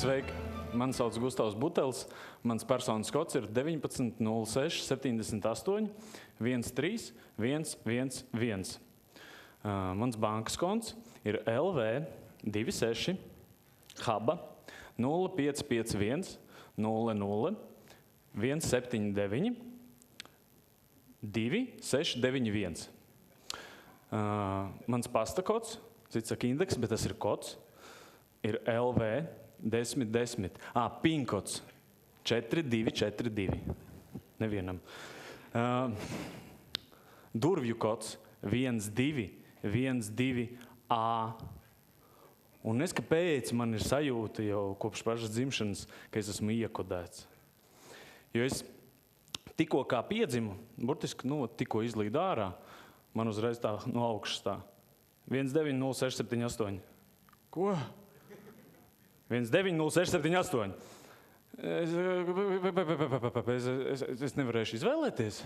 Sveiki! Mani sauc Gustavs Butels. Mans personas kods ir 19 06 78 13 111. Mans bankas konts ir LV 26 HABA 0551 00 179 2691. Mans pasta kods, cits saka indeks, bet tas ir kods, ir LV 1010. PIN kods 4242. Nevienam. Durvju kods 1212A. Un es kāpēc man ir sajūta jau kopš pašas dzimšanas, ka es esmu iekodēts. Jo es tikko kā piedzimu, burtiski tikko izlīdu ārā, man uzreiz tā no augšas tā. 190678. Ko? 190678. Es nevarēšu izvēlēties.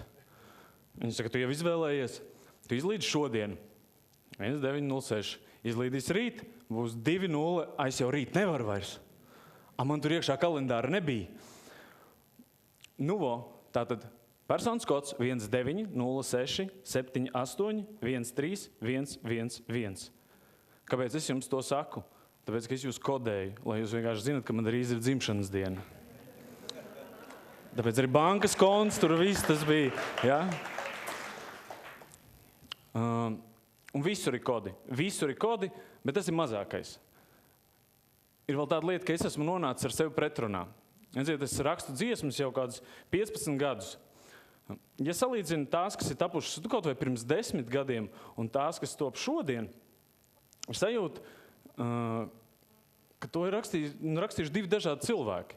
Viņi saka, tu jau izvēlējies. Tu izlīdzi šodien. 1906. Izlīdīs rīt, būs 20. Es jau rīt nevaru vairs. Man tur iekšā kalendāra nebija. Tātad personas kods 1906 78 13 111. Kāpēc es jums to saku? Tāpēc, ka es jūs kodēju, lai jūs vienkārši zinat, ka man drīz ir dzimšanas diena. Tāpēc arī bankas konts, tur viss tas bija. Ja? Un visur ir kodi. Visur ir kodi, bet tas ir mazākais. Ir vēl tāda lieta, ka es esmu nonācis ar sevi pretrunā. Es rakstu dziesmas jau kādus 15 gadus. Ja salīdzinu tās, kas ir tapušas kaut vai pirms 10 gadiem, un tās, kas top šodien, ir sajūta, ka to ir rakstījuši divi dažādi cilvēki.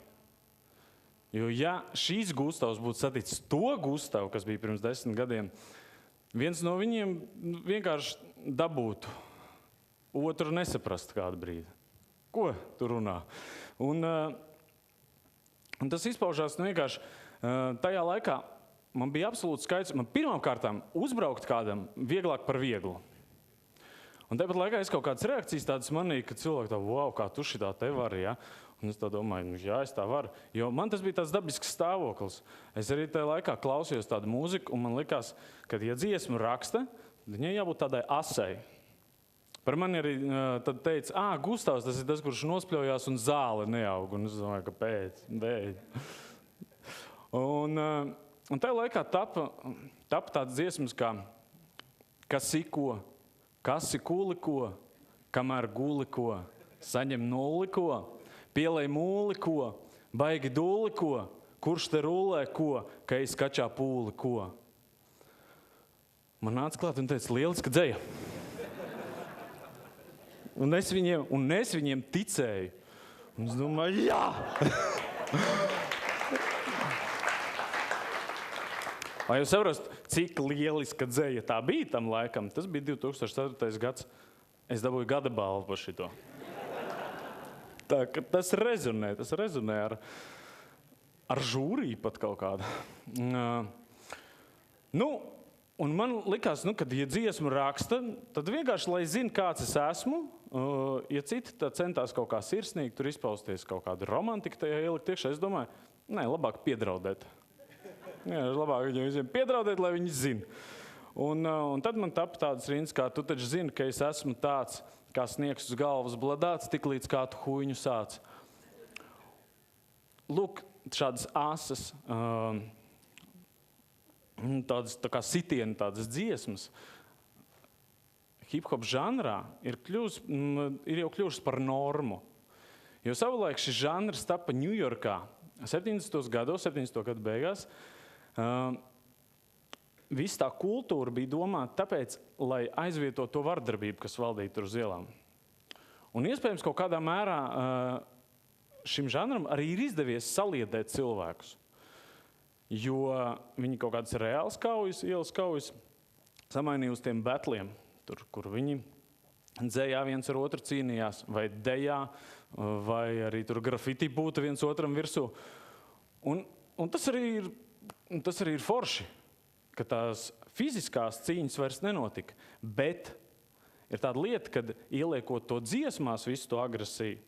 Jo ja šīs Gustavs būtu saticis to Gustavu, kas bija pirms 10 gadiem, viens no viņiem vienkārši dabūtu, otru nesaprast kādu brīdi. Ko tu runā? Un tas izpaužās vienkārši tajā laikā, man bija absolūti skaidrs, man pirmām kārtām uzbraukt kādam vieglāk par vieglu. Un tāpat laikā es kaut kādas reakcijas tādas manīju, ka cilvēki tā, wow, kā tu šitā te vari, ja? Un es tā domāju, jā, es tā varu. Jo man tas bija tāds dabisks stāvoklis. Es arī tajā laikā klausījos tādu mūziku, un man likās, ka, ja dziesmu raksta, viņai jābūt tādai asai. Par mani arī tad teica, Gustavs, tas ir tas, kurš nospļaujās un zāle neaug. Un es domāju, kāpēc? Un tajā laikā tapa tāds dziesmas kā kas iko, kas ir kuli ko, kamēr guli ko, saņem nulli ko, pielej mūli ko, baigi dulli ko, kurš te rullē ko, ka es kačā pūli ko. Man nāca klāt un teica, lieliska dzeja. Un es viņiem ticēju. Un es domāju, jā! Vai jūs saprast, cik lieliska dzeja tā bija tam laikam? Tas bija 2004. gads. Es dabūju gada balvu par šito. Tā, ka tas rezonē ar žūriju pat kaut kādu. Un man likās, kad ja dziesmu raksta, tad vienkārši, lai zina, kāds es esmu, ja citi centās kaut kā sirsnīgi tur izpausties kaut kādu romantiku tajā ielikt iekšā, es domāju, labāk piedraudēt. Jā, labāk viņiem visiem piedraudēt, lai viņi zina. Un tad man tapa tādas rindas, kā tu taču zini, ka es esmu tāds, kā sniegs uz galvas bladāts, tik līdz kā tu huiņu sāc. Lūk, šādas asas, tādas tā kā sitieni, tādas dziesmas, hip-hop žanrā ir jau kļuvušas par normu. Jo savulaik šis žanrs tapa Ņujorkā 70. gadu beigās. Viss tā kultūra bija domāta tāpēc, lai aizvietotu to vardarbību, kas valdīja tur uz ielām. Un iespējams, kaut kādā mērā šim žanram arī ir izdevies saliedēt cilvēkus. Jo viņi kaut kādas reāls kaujas, ielas kaujas, samainīja uz tiem betliem, tur, kur viņi dzējā viens ar otru cīnījās, vai dejā, vai arī tur grafiti būtu viens otram virsū. Un tas arī ir forši, ka tās fiziskās cīņas vairs nenotika, bet ir tāda lieta, kad ieliekot to dziesmās visu to agresiju,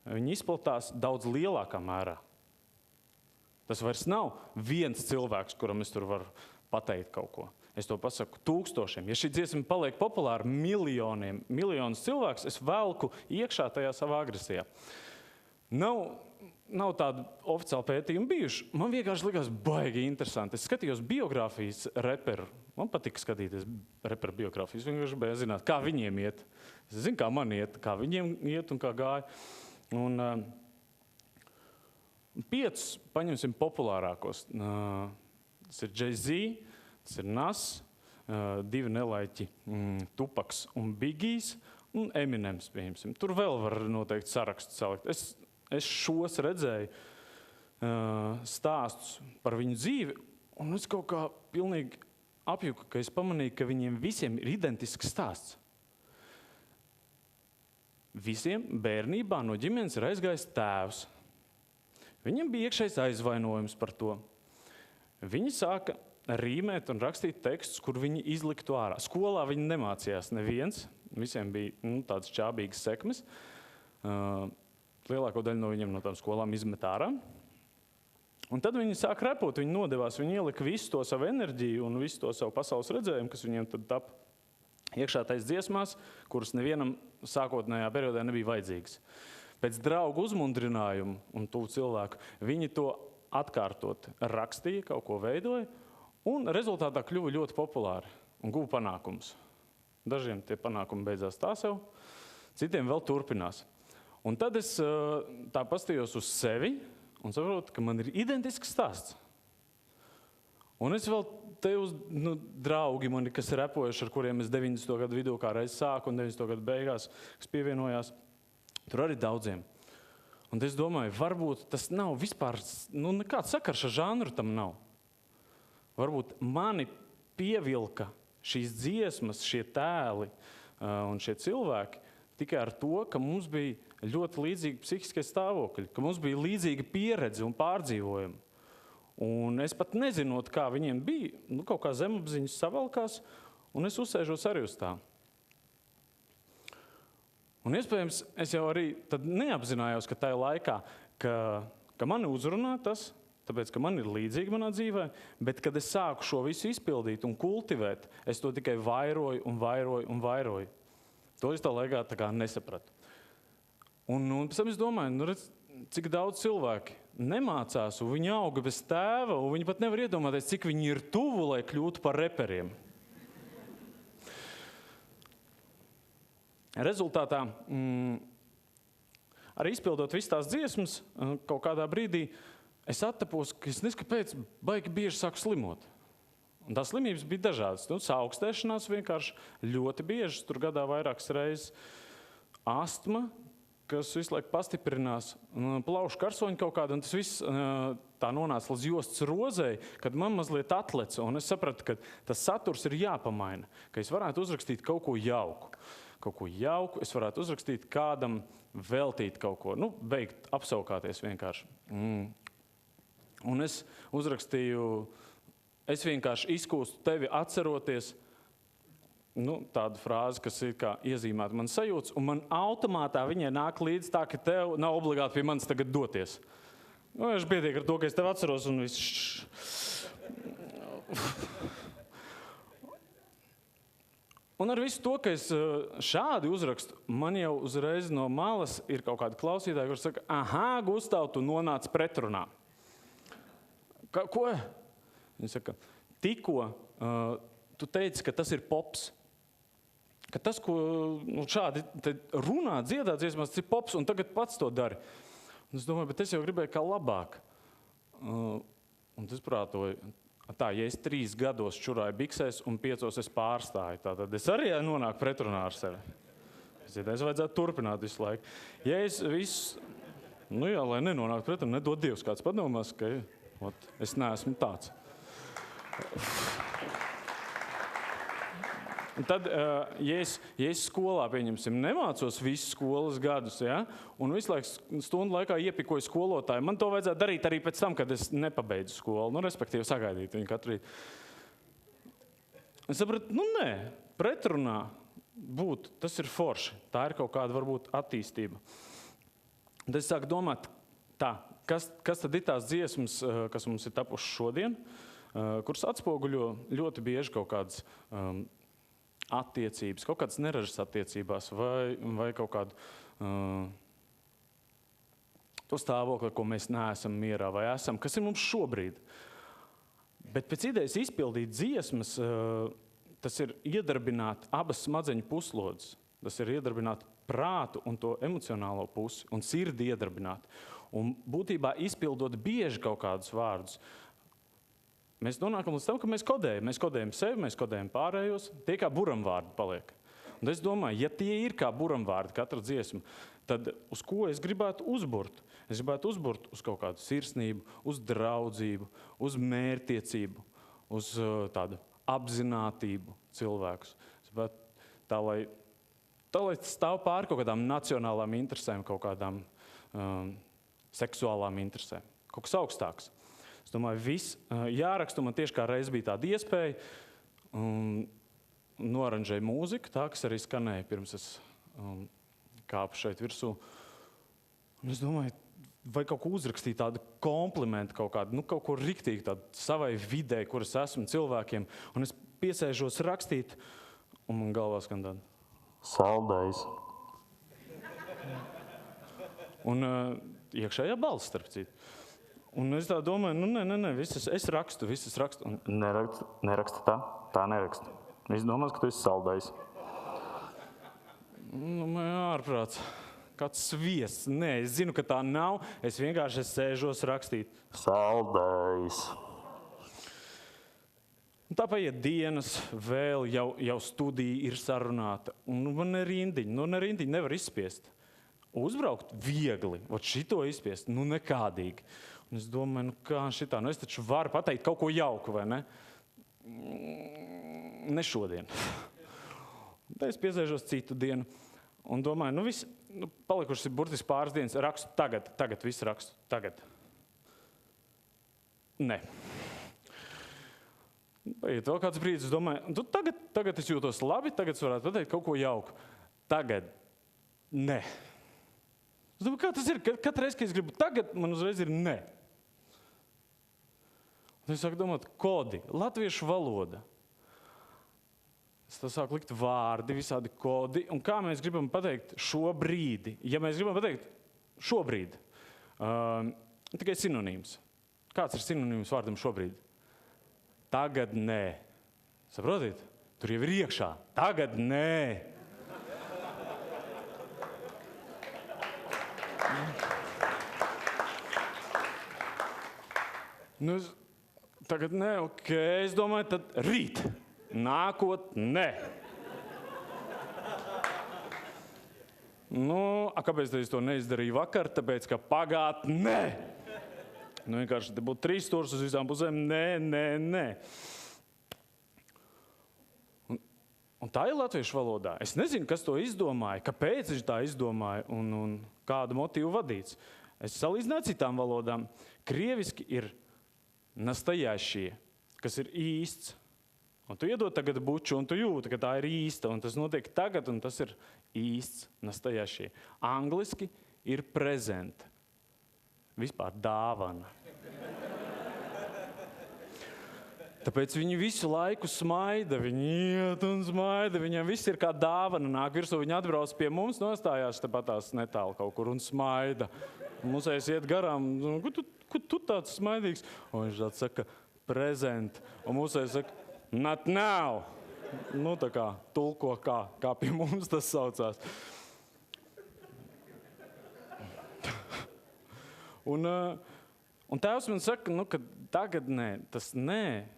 viņi izplatās daudz lielākā mērā. Tas vairs nav viens cilvēks, kuram es tur varu pateikt kaut ko. Es to pasaku tūkstošiem. Ja šī dziesma paliek populāra miljonus cilvēkus, es velku iekšā tajā savā agresijā. Nav tādu oficiālu pētījumu bijuši. Man vienkārši likās baigi interesanti. Es skatījos biogrāfijas reperu. Man patika skatīties reperu biogrāfijas. Vienkārši gribēju zināt, kā viņiem iet. Es zinu, kā man iet, kā viņiem iet un kā gāja. Un 5 paņemsim populārākos. Tas ir Jay-Z, tas ir Nas, 2 nelaiķi Tupaks un Biggies un Eminems, pieņemsim. Tur vēl var noteikti sarakstu salikt. Es šos redzēju stāstus par viņu dzīvi, un es kaut kā pilnīgi apjuku, ka es pamanīju, ka viņiem visiem ir identisks stāsts. Visiem bērnībā no ģimenes ir aizgājis tēvs. Viņam bija iekšējs aizvainojums par to. Viņi sāka rīmēt un rakstīt tekstus, kur viņi izliktu ārā. Skolā viņi nemācījās neviens. Visiem bija tādas čābīgas sekmes. Lielāko daļu no viņiem no tām skolām izmet ārā. Un tad viņi sāk repot, viņi nodevās, viņi ielika visu to savu enerģiju un visu to savu pasaules redzējumu, kas viņiem tad tapa iekšā tais dziesmās, kuras nevienam sākotnējā periodā nebija vajadzīgas. Pēc draugu uzmundrinājumu un tuvu cilvēku viņi to atkārtot rakstīja, kaut ko veidoja, un rezultātā kļuva ļoti populāri un guva panākumus. Dažiem tie panākumi beidzās tā sev, citiem vēl turpinās. Un tad es tā pastījos uz sevi un saprotu, ka man ir identisks stāsts. Un es vēl te uz draugi mani, kas ir repojuši, ar kuriem es 90. gadu vidū kā reiz sāku un 90. gadu beigās, kas pievienojās, tur arī daudziem. Un es domāju, varbūt tas nav vispār, nekāds sakars ar žanru tam nav. Varbūt mani pievilka šīs dziesmas, šie tēli un šie cilvēki tikai ar to, ka mums bija ļoti līdzīgi psihiskie stāvokļi, ka mums bija līdzīga pieredze un pārdzīvojumi. Un es pat nezinot, kā viņiem bija, kaut kā zemapziņas savalkās, un es uzsēžos arī uz tā. Un iespējams, es jau arī tad neapzinājos, ka tajā laikā, ka mani uzrunā tas, tāpēc, ka man ir līdzīgi manā dzīvē, bet kad es sāku šo visu izpildīt un kultivēt, es to tikai vairoju un vairoju un vairoju. To es tā laikā tā kā nesapratu. Un pēc tam es domāju, redz, cik daudz cilvēki nemācās, un viņi auga bez tēva, un viņi pat nevar iedomāties, cik viņi ir tuvu, lai kļūtu par reperiem. Rezultātā, arī izpildot visas tās dziesmas, kaut kādā brīdī es attapos, ka es nezinu, kāpēc baigi bieži sāku slimot. Un tās slimības bija dažādas. Saaugstēšanās vienkārši ļoti bieži, tur gadā vairākas reizes. Astma, kas visu laiku pastiprinās, plaušu karsoņi kaut kāda, un tas viss tā nonāca līdz jostas rozei, kad man mazliet atleca, un es sapratu, ka tas saturs ir jāpamaina, ka es varētu uzrakstīt kaut ko jauku. Es varētu uzrakstīt kādam, veltīt kaut ko, beigt apsaukāties vienkārši. Un es uzrakstīju, es vienkārši izkūstu tevi atceroties, tāda frāze, kas ir kā iezīmēta man sajūtas, un man automātā viņai nāk līdz tā, ka tev nav obligāti pie manis tagad doties. Es pietiek ar to, ka es tevi atceros un viss. Un ar visu to, ka es šādi uzrakstu, man jau uzreiz no malas ir kaut kādi klausītāji, kurš saka, Gustav, tu nonāc pretrunā. Ko? Viņi saka, tikko tu teici, ka tas ir pops. Ka tas, ko šādi runā, dziedā dziesmās, tas ir pops, un tagad pats to dari. Un es domāju, bet es jau gribēju kā labāk. Un es prātoju, ja es 3 gados čurāju biksēs un 5 es pārstāju, tad es arī nonāku pretrunā ar sevi. Es vajadzētu turpināt visu laiku. Ja es visu, lai nenonāku pretrunā, nedod Dievs, kāds padomās, ka es neesmu tāds. Un tad, ja es skolā, pieņemsim, nemācos visus skolas gadus, un visu laiku stundu laikā iepikoju skolotāju, man to vajadzētu darīt arī pēc tam, kad es nepabeidzu skolu, respektīvi sagaidīt viņu katru rītu. Es sapratu, nē, pretrunā būt, tas ir forši, tā ir kaut kāda varbūt attīstība. Un tad es sāku domāt, kas tad ir tās dziesmas, kas mums ir tapušas šodien, kuras atspoguļo ļoti bieži kaut kādas attiecības, kaut kādas neražas attiecībās vai kaut kādu to stāvokli, ko mēs neesam mierā vai esam, kas ir mums šobrīd. Bet pēc idejas izpildīt dziesmas, tas ir iedarbināt abas smadzeņu puslodes. Tas ir iedarbināt prātu un to emocionālo pusi un sirdi iedarbināt. Un būtībā izpildot bieži kaut kādus vārdus, mēs nonākam līdz tam, ka mēs kodējam. Mēs kodējam sevi, mēs kodējam pārējos, tie kā buramvārdi paliek. Un es domāju, ja tie ir kā buramvārdi katra dziesma, tad uz ko es gribētu uzburt? Es gribētu uzburt uz kaut kādu sirsnību, uz draudzību, uz mērķtiecību, uz tādu apzinātību cilvēkus. Tā, lai stāv pār kaut kādām nacionālām interesēm, kaut kādām seksuālām interesēm. Kaut kas augstāks. Es domāju, viss jāraksta, man tieši kā reiz bija tāda iespēja, noaranžēju mūziku, tā, kas arī skanēja pirms es kāpu šeit virsū. Un es domāju, vai kaut ko uzrakstīt tādu komplimentu, kaut ko riktīgi tādu savai videi, kur es esmu cilvēkiem. Un es piesēžos rakstīt, un man galvā skan tāda saldējs. Un iekšējā balss, starp citu. Un es tā domāju, es rakstu. Un nerakstu tā nerakstu. Es domāju, ka tu esi saldējs. Ārprāts. Kāds sviests. Nē, es zinu, ka tā nav. Es vienkārši sēžos rakstīt. Saldējs. Un tā paiet dienas, vēl jau studija ir sarunāta. Un man rindiņi nevar izspiest. Uzbraukt viegli, šito izspiest, nekādīgi. Un es domāju, kā šitā, es taču varu pateikt kaut ko jauku, vai ne? Ne šodien. Tad es piesēžos citu dienu un domāju, palikušas ir burtiski pāris dienas, rakstu tagad visu rakstu, tagad. Nē. Paiet vēl kāds brīdis, es domāju, tagad es jūtos labi, tagad es varētu pateikt kaut ko jauku. Tagad. Nē. Es domāju, kā tas ir? Katru reizi, kad es gribu tagad, man uzreiz ir nē. Un es sāku domāt, kodi, latviešu valoda. Es tā sāku likt vārdi, visādi kodi. Un kā mēs gribam pateikt šobrīd? Ja mēs gribam pateikt šobrīd, tikai sinonīms. Kāds ir sinonīms vārdam šobrīd? Tagad nē. Saprotiet? Tur jau ir iekšā. Tagad nē. Tagad nē, ok, es domāju, tad rīt. Nākotnē. Kāpēc es to neizdarīju vakar? Tāpēc, ka pagātnē. Vienkārši te būtu 3 stūrus uz visām pusēm. Nē. Un tā ir latviešu valodā. Es nezinu, kas to izdomāja, kāpēc viņš tā izdomāja un kādu motīvu vadīts. Es salīdzināju citām valodām. Krieviski ir nastajašie, kas ir īsts. Un tu iedod tagad buču, un tu jūti, ka tā ir īsta, un tas notiek tagad, un tas ir īsts, nastajašie. Angliski ir present. Vispār dāvana. Tāpēc viņi visu laiku smaida, viņi iet un smaida, viņiem viss ir kā dāvana, nāk virsū, viņi atbrauc pie mums, nostājās tepatās netālu kaut kur un smaida. Mūsējs iet garām, ko tu tāds smaidīgs? Un viņš tāds saka, present. Un mūsējs saka, not now. Tā kā tulko kā pie mums tas saucās. Un tēvs man saka, ka tagad nē, tas nē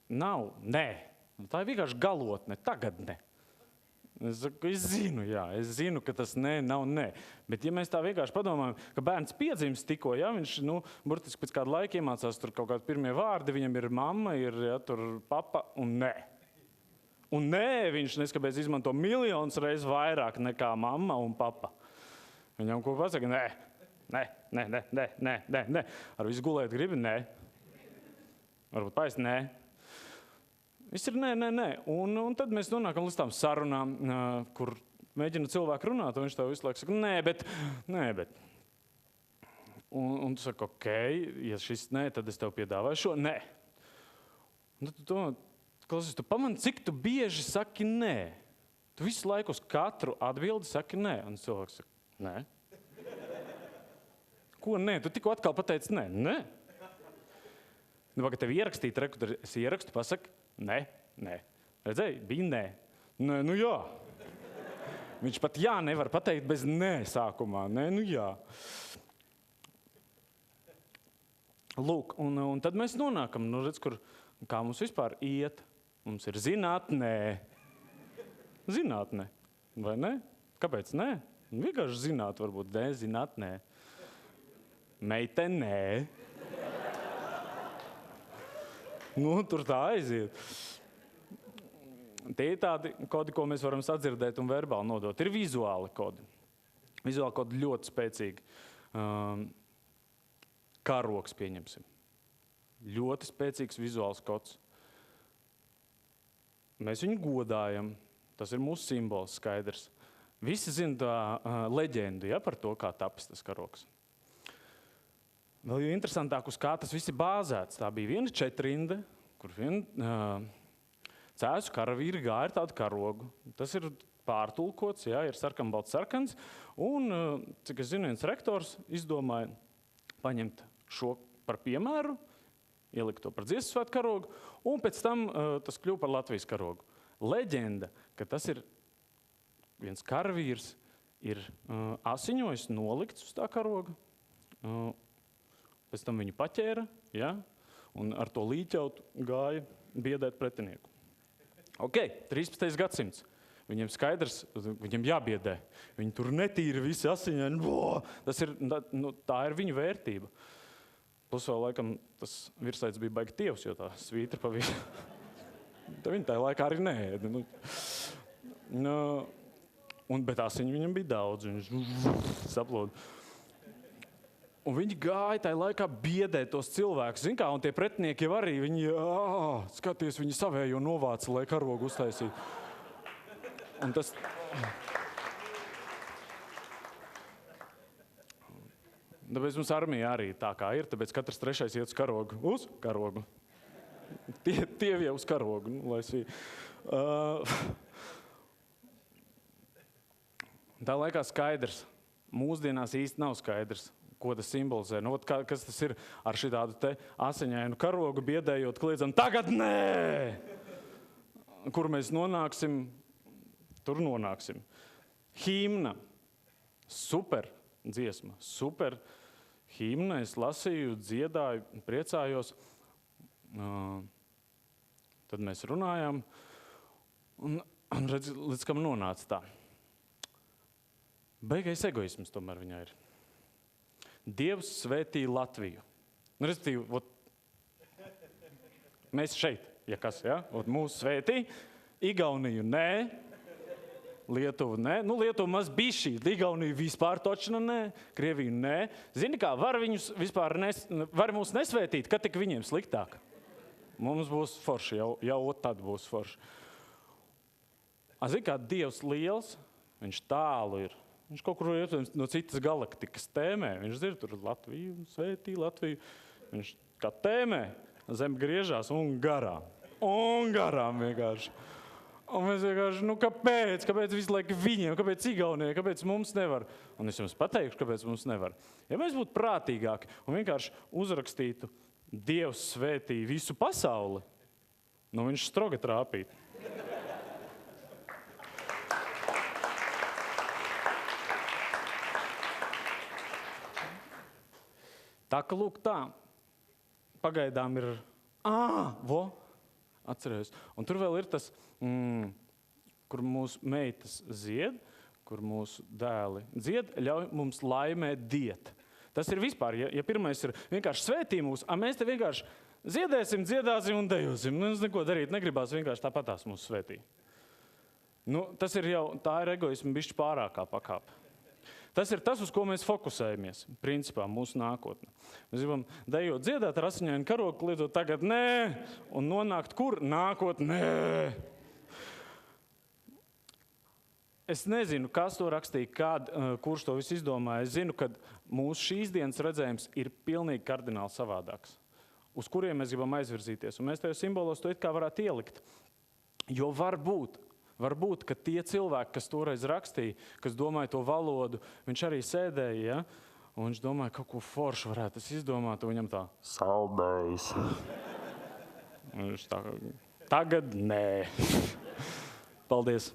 nav nē. Tā ir vienkārši galotne, tagad nē. Es saku, es zinu, ka tas nē nav nē. Bet ja mēs tā vienkārši padomājam, ka bērns piedzimst tikko, viņš burtiski pēc kāda laika iemācās tur kaut kādi pirmie vārdi, viņam ir mamma, ir tur papa un nē. Un nē, viņš neskapēc izmanto miljonus reizes vairāk nekā mamma un papa. Viņam ko pasaka? Nē. Ar visu gulēt gribi? Nē. Varbūt paist? Nē. Viss ir nē. Un tad mēs nonākam līdz tām sarunām, kur mēģina cilvēku runāt, un viņš tev visu laiku saka, nē, bet. Un tu saki, ok, ja šis nē, tad es tev piedāvāju šo nē. Un tad klausies, tu pamani, cik tu bieži saki nē. Tu visu laiku uz katru atbildi saki nē. Un cilvēks saka, nē. Ko nē? Tu tikko atkal pateici nē. Nē. Nu, kad tev ierakstīt, tad es ierakstu, pasaki nē, nē. Redzēji, bija nē. Nē, nu jā. Viņš pat jā nevar pateikt bez nē sākumā. Nē, nu jā. Lūk, un tad mēs nonākam, redz, kā mums vispār iet. Mums ir zinātnē. Zinātnē, vai ne? Kāpēc nē? Vienkārši zināt, varbūt nē, zinātnē. Meitenē. Nu, tur tā aiziet. Tie ir tādi kodi, ko mēs varam sadzirdēt un verbāli nodot. Ir vizuāli kodi. Vizuāli kodi ļoti spēcīgi. Karogs pieņemsim. Ļoti spēcīgs vizuāls kods. Mēs viņu godājam. Tas ir mūsu simbols, skaidrs. Visi zina tā leģendu, ja, par to, kā tapis tas karogs. Vēl jo interesantāk, uz kā tas viss ir bāzēts. Tā bija viena četrinde, kur cēsu karavīri gāja ar tādu karogu. Tas ir pārtulkots, ja, ir sarkanbalts sarkans. Un, cik es zinu, viens rektors izdomāja paņemt šo par piemēru, ielikt to par dziesmu svētku karogu, un pēc tam tas kļuva par Latvijas karogu. Leģenda, ka tas ir viens karavīrs, ir asiņojis, nolikts uz tā karoga, pēc tam viņu paķēra, ja, un ar to līķautu gāja biedēt pretinieku. Ok, 13. gadsimts. Viņiem skaidrs, viņiem jābiedē. Viņi tur netīri visi asiņaini. Tā ir viņu vērtība. Plus vēl laikam tas virsaids bija baigi tievs, jo tā svītra pa visu. Viņi tajā laikā arī neēda. Bet asiņu viņam bija daudz. Viņš saplod. Un viņi gāja tajā laikā biedēt tos cilvēkus. Zin kā, un tie pretinieki jau arī, viņi, skaties, viņi savējo novāca, lai karogu uztaisītu. Un tas... Tāpēc mums armija arī tā kā ir, tāpēc katrs trešais iet uz karogu. Uz karogu. Tie jau uz karogu, lai es Tā laikā skaidrs. Mūsdienās īsti nav skaidrs, ko tas simbolizē. Kas tas ir ar šitādu te asiņainu karogu biedējot, kliedzam, tagad nē! Kur mēs nonāksim, tur nonāksim. Himna. Super dziesma. Super himna. Es lasīju, dziedāju, priecājos. Tad mēs runājām, un redz, līdz kam nonāca tā. Beigais egoisms tomēr viņā ir. Dievs svētīja Latviju. Respektīvi, mēs šeit, ja kas, ja? Mūs svētīja, Igauniju nē, Lietuvu nē. Lietuva maz bišķī, Igauniju vispār točna nē, Krieviju nē. Zini kā, var viņus vispār var mūs nesvētīt, kad tik viņiem sliktāk. Mums būs forši, jau tad būs forši. Zini kā, Dievs liels, viņš tālu ir. Viņš kaut kur no citas galaktikas tēmē. Viņš zina, tur Latviju, svētī Latviju. Viņš kā tēmē zem griežās un garām. Un garām vienkārši. Un mēs vienkārši, kāpēc visu laiku viņiem, kāpēc Igaunijai, kāpēc mums nevar? Un es jums pateikšu, kāpēc mums nevar. Ja mēs būtu prātīgāki un vienkārši uzrakstītu Dievs svētīja visu pasauli, viņš stroga trāpītu. Tā ka lūk tā, pagaidām ir, atcerējos. Un tur vēl ir tas, kur mūsu meitas dzied, kur mūsu dēli dzied, ļauj mums laimēt diet. Tas ir vispār, ja pirmais ir vienkārši svētī mūs, mēs te vienkārši ziedēsim, dziedāsim un dejosim. Mums neko darīt negribās, vienkārši tāpatās mūsu svētī. Tas ir jau, tā ir egoisma bišķi pārākā pakāpe. Tas ir tas, uz ko mēs fokusējamies, principā, mūsu nākotne. Mēs gribam dejot, dziedāt ar asiņainu karogu, kliedzot tagad nē, un nonākt kur? Nākotnē. Es nezinu, kas to rakstīja, kurš to visu izdomāja. Es zinu, ka mūsu šīs dienas redzējums ir pilnīgi kardināli savādāks, uz kuriem mēs gribam aizvirzīties. Un mēs tajos simbolos to it kā varētu ielikt. Jo varbūt, ka tie cilvēki, kas toreiz rakstīja, kas domāja to valodu, viņš arī sēdēja, ja? Un viņš domāja, kaut ko foršu varētu izdomāt, un viņam tā saldējis. Un viņš tā, tagad nē. Paldies.